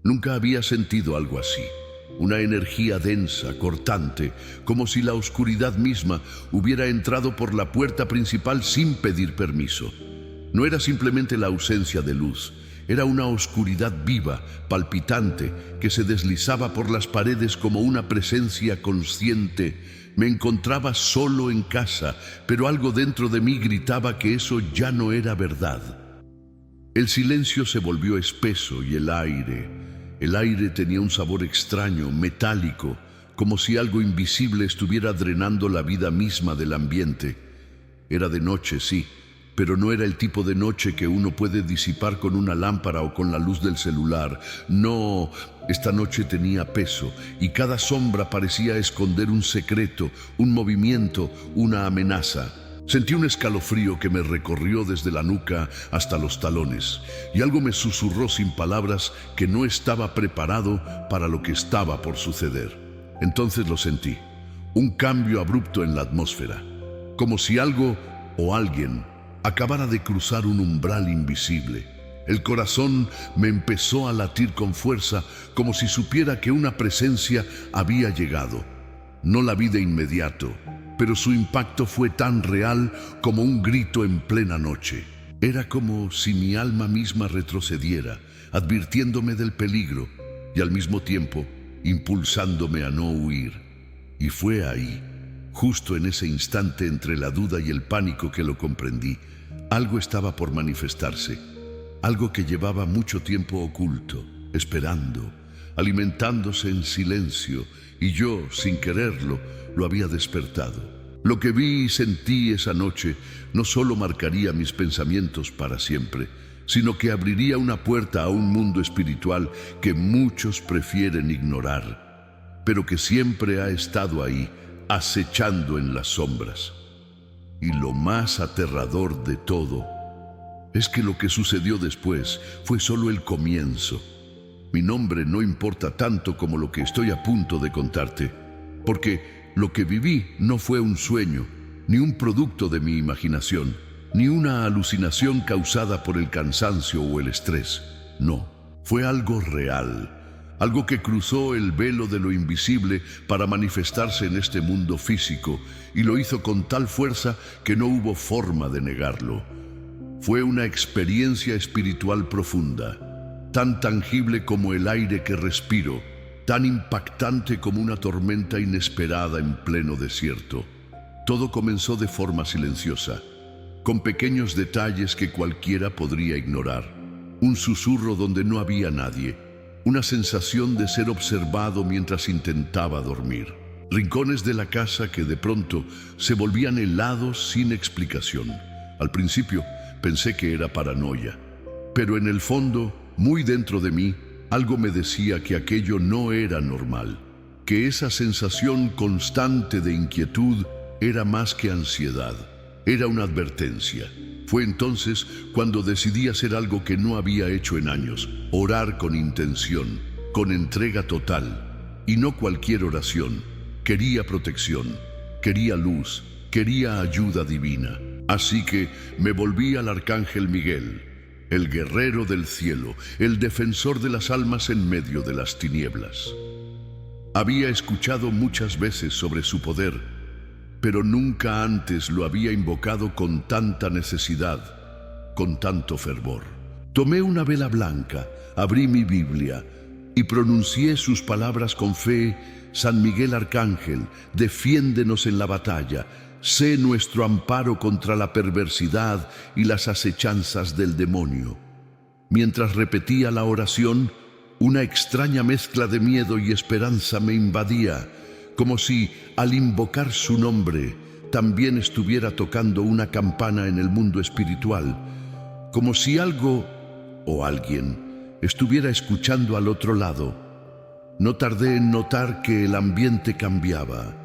Nunca había sentido algo así. Una energía densa, cortante, como si la oscuridad misma hubiera entrado por la puerta principal sin pedir permiso. No era simplemente la ausencia de luz, era una oscuridad viva, palpitante, que se deslizaba por las paredes como una presencia consciente. Me encontraba solo en casa, pero algo dentro de mí gritaba que eso ya no era verdad. El silencio se volvió espeso y el aire tenía un sabor extraño, metálico, como si algo invisible estuviera drenando la vida misma del ambiente. Era de noche, sí, pero no era el tipo de noche que uno puede disipar con una lámpara o con la luz del celular. No, esta noche tenía peso y cada sombra parecía esconder un secreto, un movimiento, una amenaza. Sentí un escalofrío que me recorrió desde la nuca hasta los talones, y algo me susurró sin palabras que no estaba preparado para lo que estaba por suceder. Entonces lo sentí, un cambio abrupto en la atmósfera, como si algo o alguien acabara de cruzar un umbral invisible. El corazón me empezó a latir con fuerza, como si supiera que una presencia había llegado. No la vi de inmediato, pero su impacto fue tan real como un grito en plena noche. Era como si mi alma misma retrocediera, advirtiéndome del peligro y al mismo tiempo impulsándome a no huir. Y fue ahí, justo en ese instante entre la duda y el pánico, que lo comprendí. Algo estaba por manifestarse, algo que llevaba mucho tiempo oculto, esperando, alimentándose en silencio, y yo, sin quererlo, lo había despertado. Lo que vi y sentí esa noche no solo marcaría mis pensamientos para siempre, sino que abriría una puerta a un mundo espiritual que muchos prefieren ignorar, pero que siempre ha estado ahí, acechando en las sombras. Y lo más aterrador de todo es que lo que sucedió después fue solo el comienzo. Mi nombre no importa tanto como lo que estoy a punto de contarte, porque lo que viví no fue un sueño, ni un producto de mi imaginación, ni una alucinación causada por el cansancio o el estrés. No, fue algo real, algo que cruzó el velo de lo invisible para manifestarse en este mundo físico, y lo hizo con tal fuerza que no hubo forma de negarlo. Fue una experiencia espiritual profunda, tan tangible como el aire que respiro, tan impactante como una tormenta inesperada en pleno desierto. Todo comenzó de forma silenciosa, con pequeños detalles que cualquiera podría ignorar. Un susurro donde no había nadie, una sensación de ser observado mientras intentaba dormir. Rincones de la casa que de pronto se volvían helados sin explicación. Al principio pensé que era paranoia, pero en el fondo, muy dentro de mí, algo me decía que aquello no era normal, que esa sensación constante de inquietud era más que ansiedad, era una advertencia. Fue entonces cuando decidí hacer algo que no había hecho en años: orar con intención, con entrega total. Y no cualquier oración. Quería protección, quería luz, quería ayuda divina. Así que me volví al Arcángel Miguel, el guerrero del cielo, el defensor de las almas en medio de las tinieblas. Había escuchado muchas veces sobre su poder, pero nunca antes lo había invocado con tanta necesidad, con tanto fervor. Tomé una vela blanca, abrí mi Biblia y pronuncié sus palabras con fe: San Miguel Arcángel, defiéndenos en la batalla. Sé nuestro amparo contra la perversidad y las acechanzas del demonio. Mientras repetía la oración, una extraña mezcla de miedo y esperanza me invadía, como si, al invocar su nombre, también estuviera tocando una campana en el mundo espiritual, como si algo o alguien estuviera escuchando al otro lado. No tardé en notar que el ambiente cambiaba.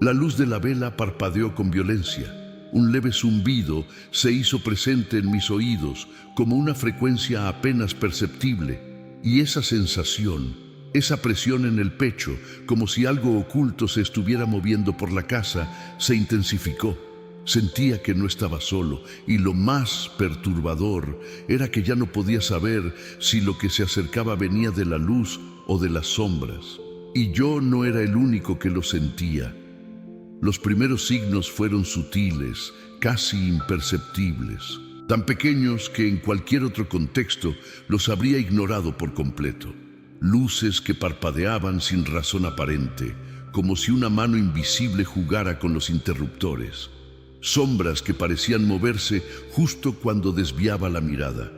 La luz de la vela parpadeó con violencia. Un leve zumbido se hizo presente en mis oídos, como una frecuencia apenas perceptible, y esa sensación, esa presión en el pecho, como si algo oculto se estuviera moviendo por la casa, se intensificó. Sentía que no estaba solo, y lo más perturbador era que ya no podía saber si lo que se acercaba venía de la luz o de las sombras. Y yo no era el único que lo sentía. Los primeros signos fueron sutiles, casi imperceptibles, tan pequeños que en cualquier otro contexto los habría ignorado por completo. Luces que parpadeaban sin razón aparente, como si una mano invisible jugara con los interruptores. Sombras que parecían moverse justo cuando desviaba la mirada.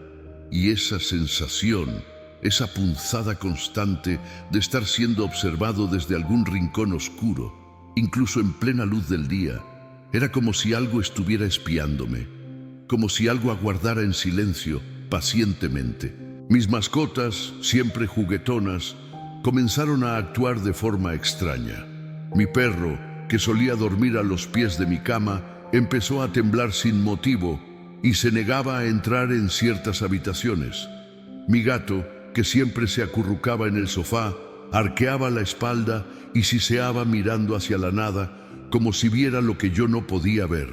Y esa sensación, esa punzada constante de estar siendo observado desde algún rincón oscuro, incluso en plena luz del día, era como si algo estuviera espiándome, como si algo aguardara en silencio, pacientemente. Mis mascotas, siempre juguetonas, comenzaron a actuar de forma extraña. Mi perro, que solía dormir a los pies de mi cama, empezó a temblar sin motivo y se negaba a entrar en ciertas habitaciones. Mi gato, que siempre se acurrucaba en el sofá, arqueaba la espalda y siseaba mirando hacia la nada, como si viera lo que yo no podía ver.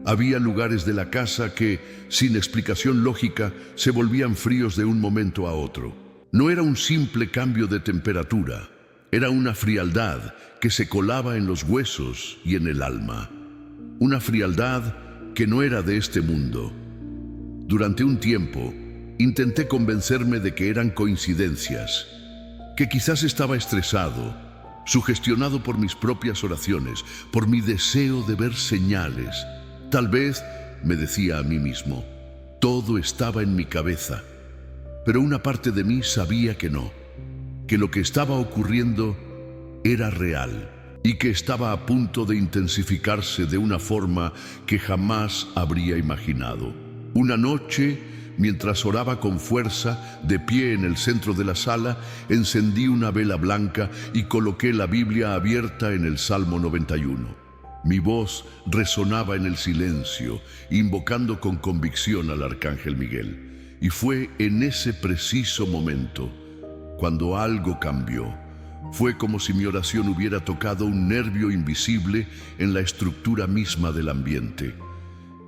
Había lugares de la casa que, sin explicación lógica, se volvían fríos de un momento a otro. No era un simple cambio de temperatura, era una frialdad que se colaba en los huesos y en el alma. Una frialdad que no era de este mundo. Durante un tiempo, intenté convencerme de que eran coincidencias, que quizás estaba estresado, sugestionado por mis propias oraciones, por mi deseo de ver señales. Tal vez, me decía a mí mismo, todo estaba en mi cabeza, pero una parte de mí sabía que no, que lo que estaba ocurriendo era real y que estaba a punto de intensificarse de una forma que jamás habría imaginado. Una noche, mientras oraba con fuerza, de pie en el centro de la sala, encendí una vela blanca y coloqué la Biblia abierta en el Salmo 91. Mi voz resonaba en el silencio, invocando con convicción al Arcángel Miguel. Y fue en ese preciso momento cuando algo cambió. Fue como si mi oración hubiera tocado un nervio invisible en la estructura misma del ambiente.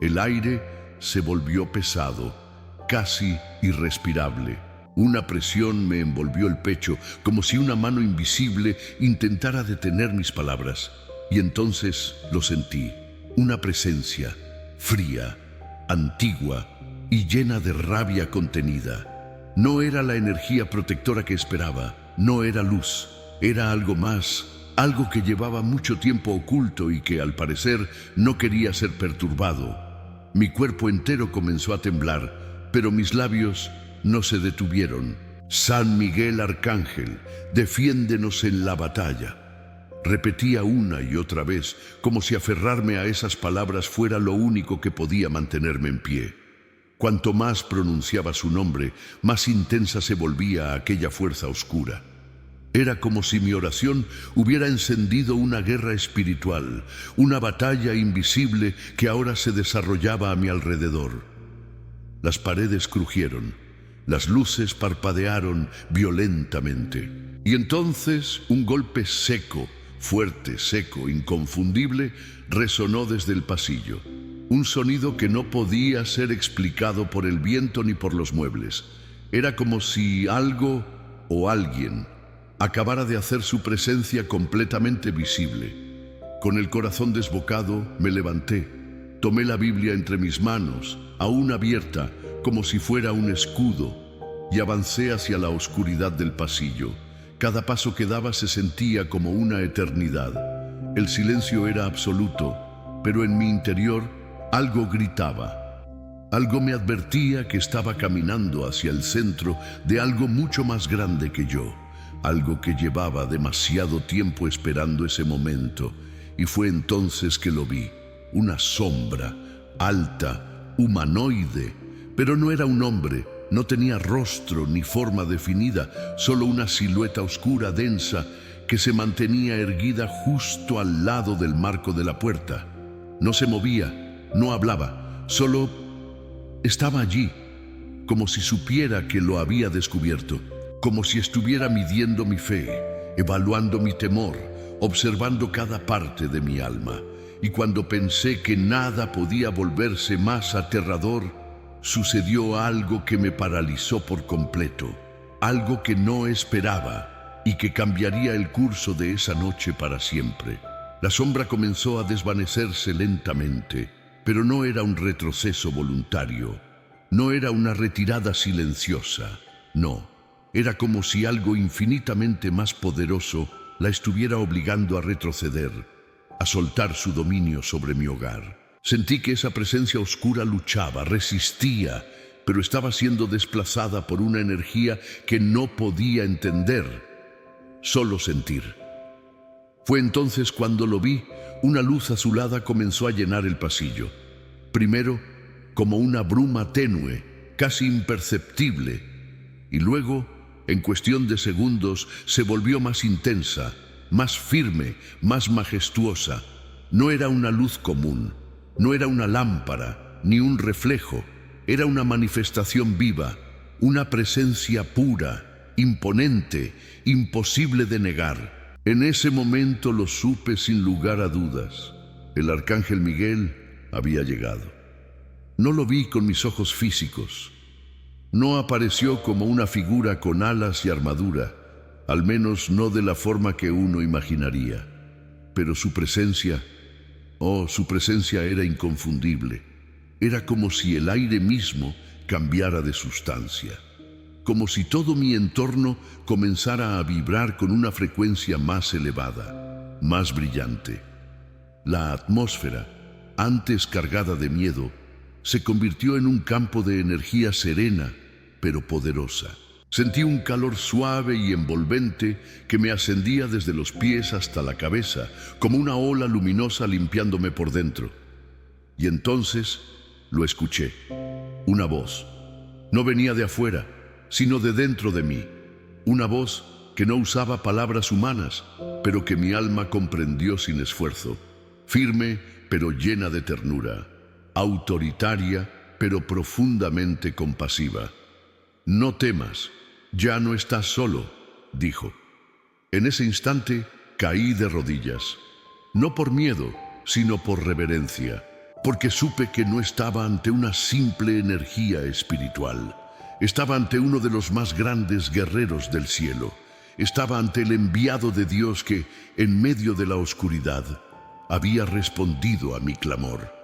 El aire se volvió pesado, casi irrespirable. Una presión me envolvió el pecho, como si una mano invisible intentara detener mis palabras. Y entonces lo sentí, una presencia fría, antigua y llena de rabia contenida. No era la energía protectora que esperaba, no era luz, era algo más, algo que llevaba mucho tiempo oculto y que al parecer no quería ser perturbado. Mi cuerpo entero comenzó a temblar, pero mis labios no se detuvieron. San Miguel Arcángel, defiéndenos en la batalla. Repetía una y otra vez, como si aferrarme a esas palabras fuera lo único que podía mantenerme en pie. Cuanto más pronunciaba su nombre, más intensa se volvía aquella fuerza oscura. Era como si mi oración hubiera encendido una guerra espiritual, una batalla invisible que ahora se desarrollaba a mi alrededor. Las paredes crujieron, las luces parpadearon violentamente. Y entonces un golpe seco, fuerte, seco, inconfundible, resonó desde el pasillo. Un sonido que no podía ser explicado por el viento ni por los muebles. Era como si algo o alguien acabara de hacer su presencia completamente visible. Con el corazón desbocado, me levanté. Tomé la Biblia entre mis manos, aún abierta, como si fuera un escudo, y avancé hacia la oscuridad del pasillo. Cada paso que daba se sentía como una eternidad. El silencio era absoluto, pero en mi interior algo gritaba. Algo me advertía que estaba caminando hacia el centro de algo mucho más grande que yo. Algo que llevaba demasiado tiempo esperando ese momento. Y fue entonces que lo vi. Una sombra, alta, humanoide. Pero no era un hombre. No tenía rostro ni forma definida, solo una silueta oscura, densa, que se mantenía erguida justo al lado del marco de la puerta. No se movía, no hablaba, solo estaba allí, como si supiera que lo había descubierto, como si estuviera midiendo mi fe, evaluando mi temor, observando cada parte de mi alma. y cuando pensé que nada podía volverse más aterrador, sucedió algo que me paralizó por completo, algo que no esperaba y que cambiaría el curso de esa noche para siempre. La sombra comenzó a desvanecerse lentamente, pero no era un retroceso voluntario, no era una retirada silenciosa, no, era como si algo infinitamente más poderoso la estuviera obligando a retroceder, a soltar su dominio sobre mi hogar. Sentí que esa presencia oscura luchaba, resistía, pero estaba siendo desplazada por una energía que no podía entender, solo sentir. Fue entonces cuando lo vi. Una luz azulada comenzó a llenar el pasillo. Primero, como una bruma tenue, casi imperceptible, y luego, en cuestión de segundos, se volvió más intensa, más firme, más majestuosa. No era una luz común, no era una lámpara, ni un reflejo. Era una manifestación viva, una presencia pura, imponente, imposible de negar. En ese momento lo supe sin lugar a dudas. El arcángel Miguel había llegado. No lo vi con mis ojos físicos. No apareció como una figura con alas y armadura, al menos no de la forma que uno imaginaría. Pero su presencia, su presencia era inconfundible. Era como si el aire mismo cambiara de sustancia, como si todo mi entorno comenzara a vibrar con una frecuencia más elevada, más brillante. La atmósfera, antes cargada de miedo, se convirtió en un campo de energía serena, pero poderosa. Sentí un calor suave y envolvente que me ascendía desde los pies hasta la cabeza, como una ola luminosa limpiándome por dentro. Y entonces lo escuché. Una voz. No venía de afuera, sino de dentro de mí. Una voz que no usaba palabras humanas, pero que mi alma comprendió sin esfuerzo. Firme, pero llena de ternura. Autoritaria, pero profundamente compasiva. No temas, ya no estás solo, dijo. En ese instante caí de rodillas, no por miedo, sino por reverencia, porque supe que no estaba ante una simple energía espiritual. Estaba ante uno de los más grandes guerreros del cielo. Estaba ante el enviado de Dios que, en medio de la oscuridad, había respondido a mi clamor.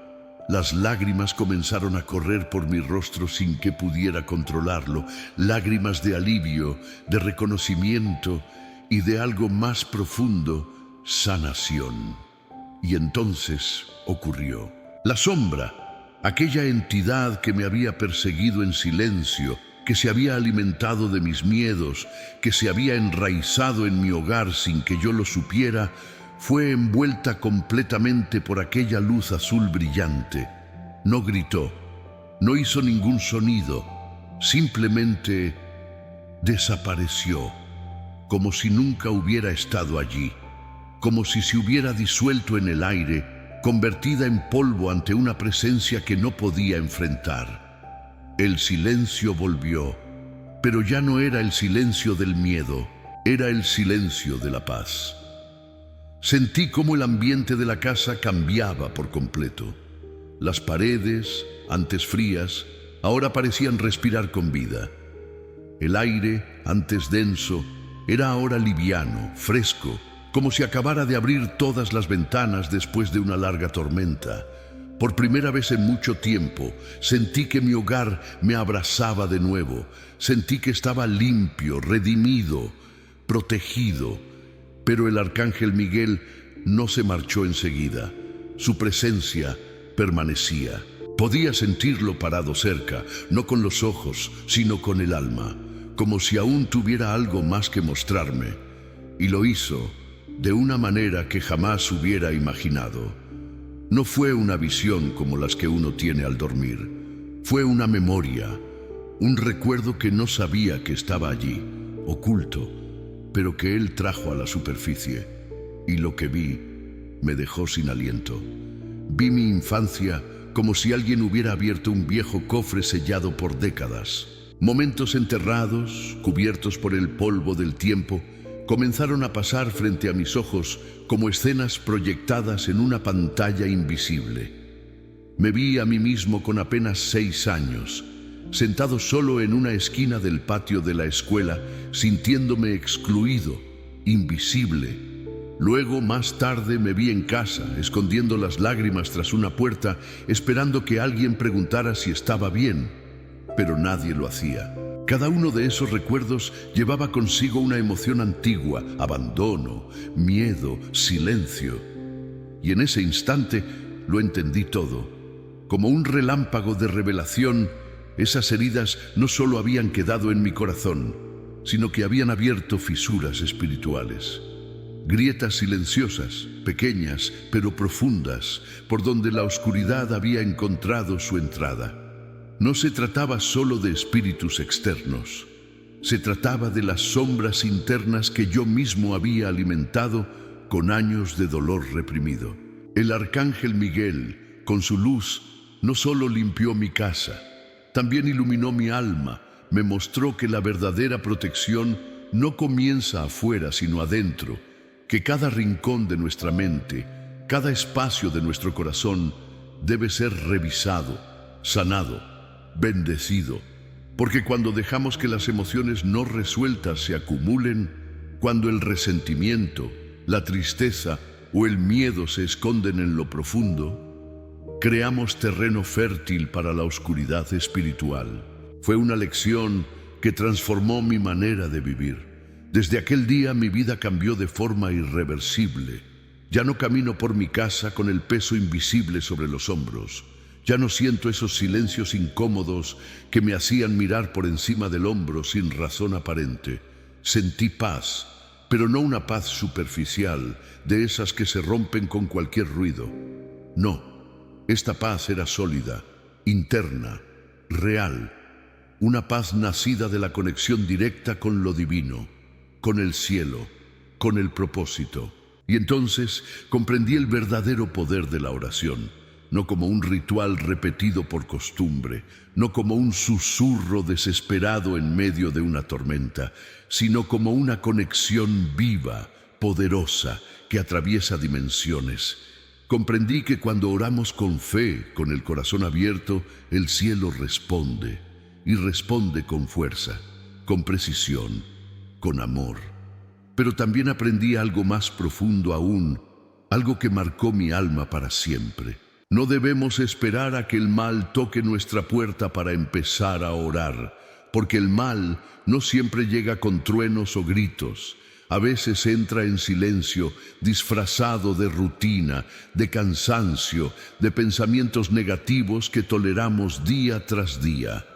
Las lágrimas comenzaron a correr por mi rostro sin que pudiera controlarlo, lágrimas de alivio, de reconocimiento y de algo más profundo, sanación. Y entonces ocurrió. La sombra, aquella entidad que me había perseguido en silencio, que se había alimentado de mis miedos, que se había enraizado en mi hogar sin que yo lo supiera, fue envuelta completamente por aquella luz azul brillante. No gritó, no hizo ningún sonido, simplemente desapareció, como si nunca hubiera estado allí, como si se hubiera disuelto en el aire, convertida en polvo ante una presencia que no podía enfrentar. El silencio volvió, pero ya no era el silencio del miedo, era el silencio de la paz. Sentí cómo el ambiente de la casa cambiaba por completo. Las paredes, antes frías, ahora parecían respirar con vida. El aire, antes denso, era ahora liviano, fresco, como si acabara de abrir todas las ventanas después de una larga tormenta. Por primera vez en mucho tiempo, sentí que mi hogar me abrazaba de nuevo. Sentí que estaba limpio, redimido, protegido. Pero el arcángel Miguel no se marchó enseguida. Su presencia permanecía. Podía sentirlo parado cerca, no con los ojos, sino con el alma, como si aún tuviera algo más que mostrarme. Y lo hizo de una manera que jamás hubiera imaginado. No fue una visión como las que uno tiene al dormir. Fue una memoria, un recuerdo que no sabía que estaba allí, oculto, pero que él trajo a la superficie. Y lo que vi me dejó sin aliento. Vi mi infancia como si alguien hubiera abierto un viejo cofre sellado por décadas. Momentos enterrados, cubiertos por el polvo del tiempo, comenzaron a pasar frente a mis ojos como escenas proyectadas en una pantalla invisible. Me vi a mí mismo con apenas 6 años, sentado solo en una esquina del patio de la escuela, sintiéndome excluido, invisible. Luego, más tarde, me vi en casa, escondiendo las lágrimas tras una puerta, esperando que alguien preguntara si estaba bien, pero nadie lo hacía. Cada uno de esos recuerdos llevaba consigo una emoción antigua: abandono, miedo, silencio. Y en ese instante lo entendí todo. Como un relámpago de revelación, esas heridas no solo habían quedado en mi corazón, sino que habían abierto fisuras espirituales. Grietas silenciosas, pequeñas pero profundas, por donde la oscuridad había encontrado su entrada. No se trataba solo de espíritus externos. Se trataba de las sombras internas que yo mismo había alimentado con años de dolor reprimido. El arcángel Miguel, con su luz, no solo limpió mi casa, también iluminó mi alma, me mostró que la verdadera protección no comienza afuera sino adentro, que cada rincón de nuestra mente, cada espacio de nuestro corazón debe ser revisado, sanado, bendecido, porque cuando dejamos que las emociones no resueltas se acumulen, cuando el resentimiento, la tristeza o el miedo se esconden en lo profundo, creamos terreno fértil para la oscuridad espiritual. Fue una lección que transformó mi manera de vivir. Desde aquel día mi vida cambió de forma irreversible. Ya no camino por mi casa con el peso invisible sobre los hombros. Ya no siento esos silencios incómodos que me hacían mirar por encima del hombro sin razón aparente. Sentí paz, pero no una paz superficial, de esas que se rompen con cualquier ruido. No, esta paz era sólida, interna, real. Una paz nacida de la conexión directa con lo divino, con el cielo, con el propósito. Y entonces comprendí el verdadero poder de la oración. No como un ritual repetido por costumbre, no como un susurro desesperado en medio de una tormenta, sino como una conexión viva, poderosa, que atraviesa dimensiones. Comprendí que cuando oramos con fe, con el corazón abierto, el cielo responde, y responde con fuerza, con precisión, con amor. Pero también aprendí algo más profundo aún, algo que marcó mi alma para siempre. No debemos esperar a que el mal toque nuestra puerta para empezar a orar, porque el mal no siempre llega con truenos o gritos. A veces entra en silencio, disfrazado de rutina, de cansancio, de pensamientos negativos que toleramos día tras día.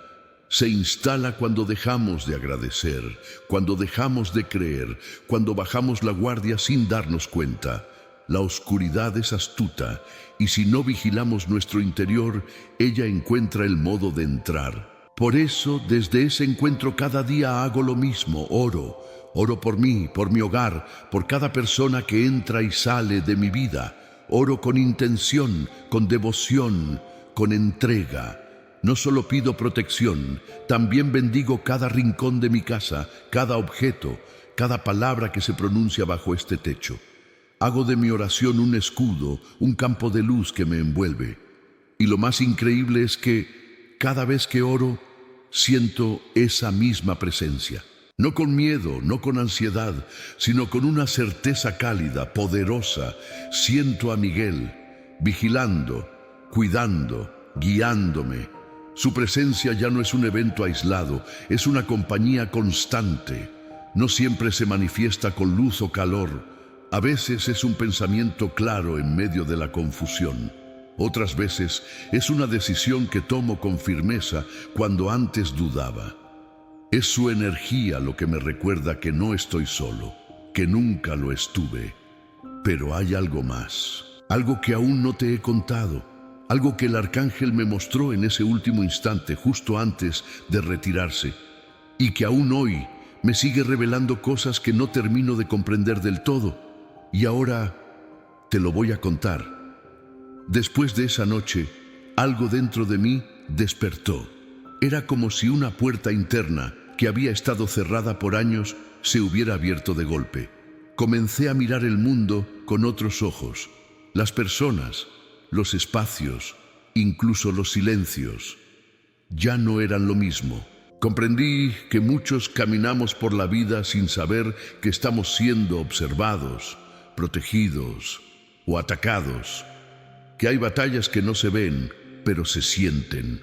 Se instala cuando dejamos de agradecer, cuando dejamos de creer, cuando bajamos la guardia sin darnos cuenta. La oscuridad es astuta, y si no vigilamos nuestro interior, ella encuentra el modo de entrar. Por eso, desde ese encuentro cada día hago lo mismo, oro. Oro por mí, por mi hogar, por cada persona que entra y sale de mi vida. Oro con intención, con devoción, con entrega. No solo pido protección, también bendigo cada rincón de mi casa, cada objeto, cada palabra que se pronuncia bajo este techo. Hago de mi oración un escudo, un campo de luz que me envuelve. Y lo más increíble es que cada vez que oro, siento esa misma presencia. No con miedo, no con ansiedad, sino con una certeza cálida, poderosa. Siento a Miguel, vigilando, cuidando, guiándome. Su presencia ya no es un evento aislado, es una compañía constante. No siempre se manifiesta con luz o calor. A veces es un pensamiento claro en medio de la confusión. Otras veces es una decisión que tomo con firmeza cuando antes dudaba. Es su energía lo que me recuerda que no estoy solo, que nunca lo estuve. Pero hay algo más, algo que aún no te he contado, algo que el arcángel me mostró en ese último instante justo antes de retirarse, y que aún hoy me sigue revelando cosas que no termino de comprender del todo. Y ahora te lo voy a contar. Después de esa noche, algo dentro de mí despertó. Era como si una puerta interna, que había estado cerrada por años, se hubiera abierto de golpe. Comencé a mirar el mundo con otros ojos, las personas, los espacios, incluso los silencios. Ya no eran lo mismo. Comprendí que muchos caminamos por la vida sin saber que estamos siendo observados, protegidos o atacados, que hay batallas que no se ven, pero se sienten,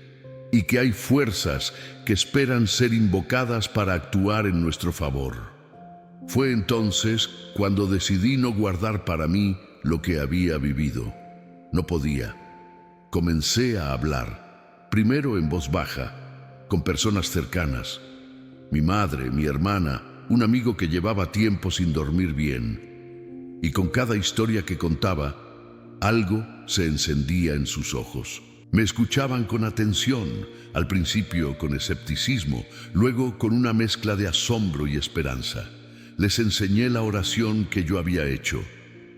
y que hay fuerzas que esperan ser invocadas para actuar en nuestro favor. Fue entonces cuando decidí no guardar para mí lo que había vivido. No podía. Comencé a hablar, primero en voz baja, con personas cercanas, mi madre, mi hermana, un amigo que llevaba tiempo sin dormir bien, y con cada historia que contaba, algo se encendía en sus ojos. Me escuchaban con atención, al principio con escepticismo, luego con una mezcla de asombro y esperanza. Les enseñé la oración que yo había hecho,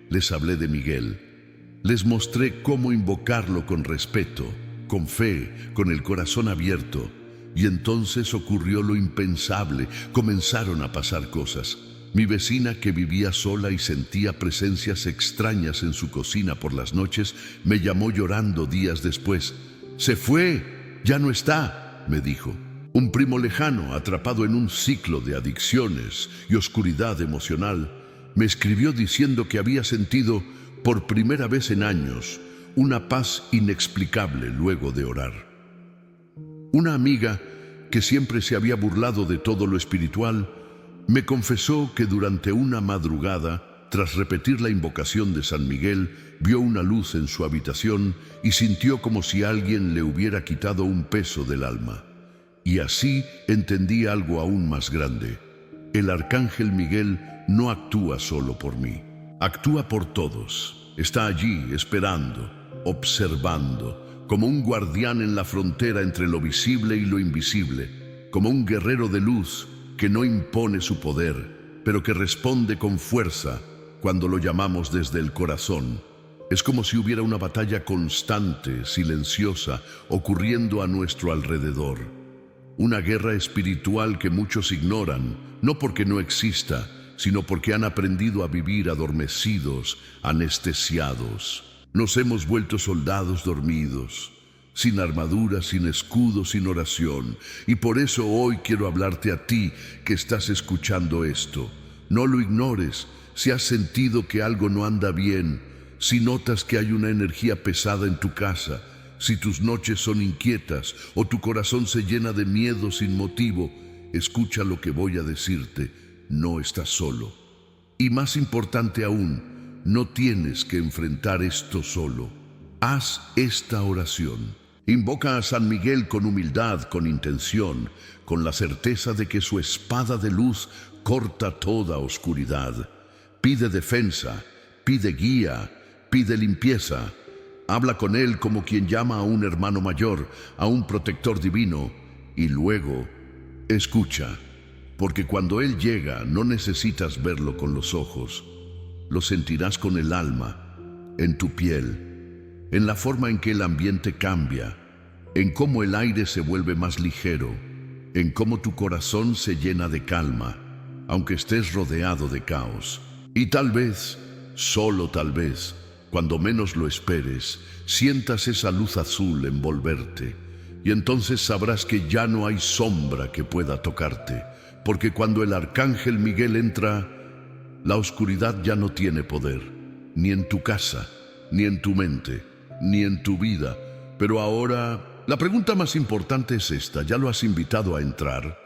les hablé de Miguel, les mostré cómo invocarlo con respeto, con fe, con el corazón abierto. Y entonces ocurrió lo impensable, comenzaron a pasar cosas. Mi vecina, que vivía sola y sentía presencias extrañas en su cocina por las noches, me llamó llorando días después. «Se fue, ya no está», me dijo. Un primo lejano, atrapado en un ciclo de adicciones y oscuridad emocional, me escribió diciendo que había sentido, por primera vez en años, una paz inexplicable luego de orar. Una amiga, que siempre se había burlado de todo lo espiritual, me confesó que durante una madrugada, tras repetir la invocación de San Miguel, vio una luz en su habitación y sintió como si alguien le hubiera quitado un peso del alma. Y así entendí algo aún más grande. El arcángel Miguel no actúa solo por mí, actúa por todos. Está allí esperando, observando, como un guardián en la frontera entre lo visible y lo invisible, como un guerrero de luz que no impone su poder, pero que responde con fuerza cuando lo llamamos desde el corazón. Es como si hubiera una batalla constante, silenciosa, ocurriendo a nuestro alrededor. Una guerra espiritual que muchos ignoran, no porque no exista, sino porque han aprendido a vivir adormecidos, anestesiados. Nos hemos vuelto soldados dormidos, sin armadura, sin escudo, sin oración. Y por eso hoy quiero hablarte a ti que estás escuchando esto. No lo ignores. Si has sentido que algo no anda bien, si notas que hay una energía pesada en tu casa, si tus noches son inquietas o tu corazón se llena de miedo sin motivo, escucha lo que voy a decirte. No estás solo. Y más importante aún, no tienes que enfrentar esto solo. Haz esta oración. Invoca a San Miguel con humildad, con intención, con la certeza de que su espada de luz corta toda oscuridad. Pide defensa, pide guía, pide limpieza. Habla con él como quien llama a un hermano mayor, a un protector divino, y luego escucha, porque cuando él llega no necesitas verlo con los ojos. Lo sentirás con el alma, en tu piel, en la forma en que el ambiente cambia, en cómo el aire se vuelve más ligero, en cómo tu corazón se llena de calma, aunque estés rodeado de caos. Y tal vez, solo tal vez, cuando menos lo esperes, sientas esa luz azul envolverte, y entonces sabrás que ya no hay sombra que pueda tocarte, porque cuando el arcángel Miguel entra, la oscuridad ya no tiene poder, ni en tu casa, ni en tu mente, ni en tu vida. Pero ahora, la pregunta más importante es esta: ¿ya lo has invitado a entrar?